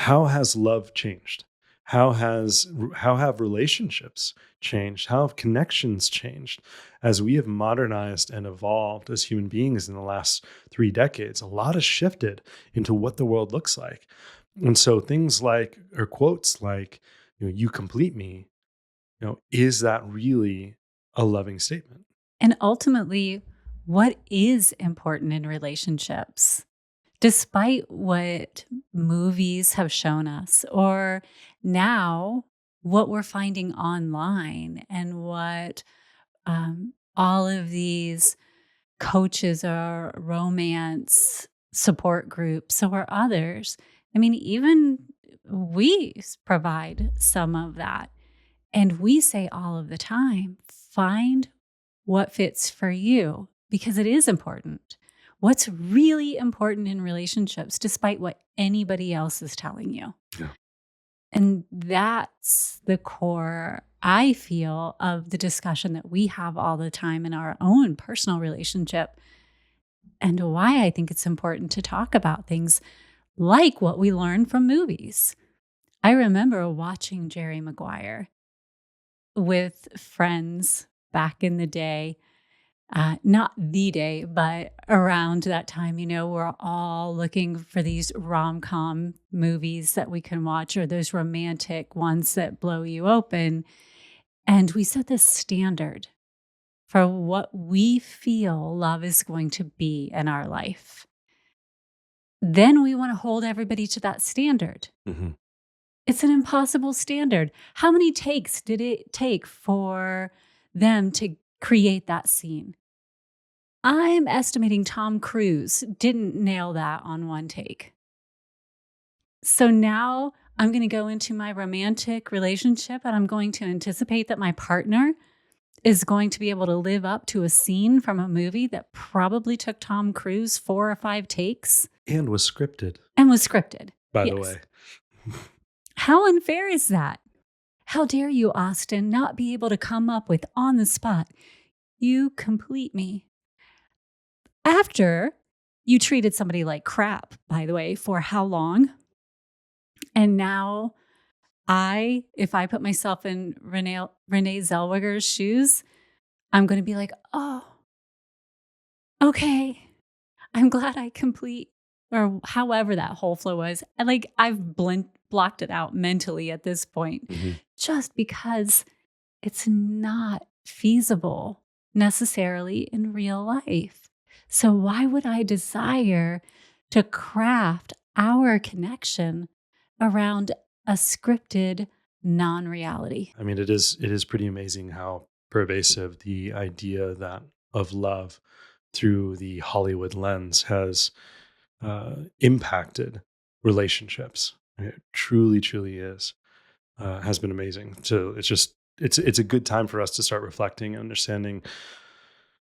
how has love changed? How have relationships changed? How have connections changed as we have modernized and evolved as human beings in the last 3 decades? A lot has shifted into what the world looks like. And so things like, or quotes like, you complete me, is that really a loving statement? And ultimately, what is important in relationships? Despite what movies have shown us, or now what we're finding online and what all of these coaches or romance support groups or others. I mean, even we provide some of that. And we say all of the time, find what fits for you because it is important. What's really important in relationships, despite what anybody else is telling you. Yeah. And that's the core, I feel, of the discussion that we have all the time in our own personal relationship, and why I think it's important to talk about things like what we learn from movies. I remember watching Jerry Maguire with friends back in the day. Not the day, but around that time, we're all looking for these rom-com movies that we can watch, or those romantic ones that blow you open. And we set this standard for what we feel love is going to be in our life. Then we want to hold everybody to that standard. Hmm. It's an impossible standard. How many takes did it take for them to create that scene? I'm estimating Tom Cruise didn't nail that on one take. So now I'm going to go into my romantic relationship and I'm going to anticipate that my partner is going to be able to live up to a scene from a movie that probably took Tom Cruise 4 or 5 takes And was scripted, and was scripted. by the Yes. way. How unfair is that? How dare you, Austin, not be able to come up with on the spot, you complete me. After you treated somebody like crap, by the way, for how long? And now if I put myself in Renee Zellweger's shoes, I'm going to be like, oh, okay. I'm glad I complete, or however that whole flow was. And I've blocked it out mentally at this point, Hmm. just because it's not feasible necessarily in real life. So why would I desire to craft our connection around a scripted non-reality? I mean, it is pretty amazing how pervasive the idea that of love through the Hollywood lens has impacted relationships. It truly, truly is. Has been amazing. So it's a good time for us to start reflecting and understanding,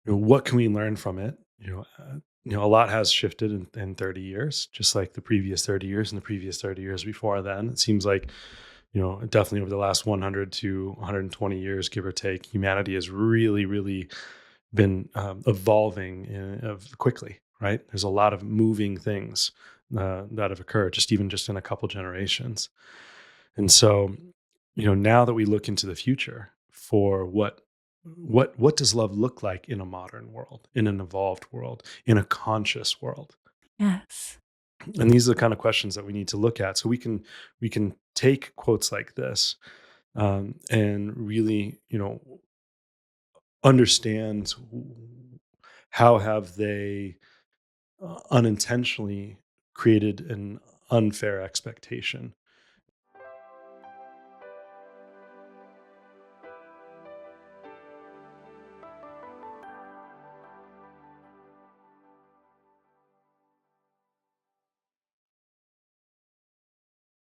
what can we learn from it. A lot has shifted in 30 years, just like the previous 30 years and the previous 30 years before then. It seems like, definitely over the last 100 to 120 years, give or take, humanity has really, really been evolving quickly, right? There's a lot of moving things that have occurred just in a couple generations. And so, now that we look into the future for what does love look like in a modern world, in an evolved world, in a conscious world? Yes. And these are the kind of questions that we need to look at. So we can take quotes like this, and really, understand how have they unintentionally created an unfair expectation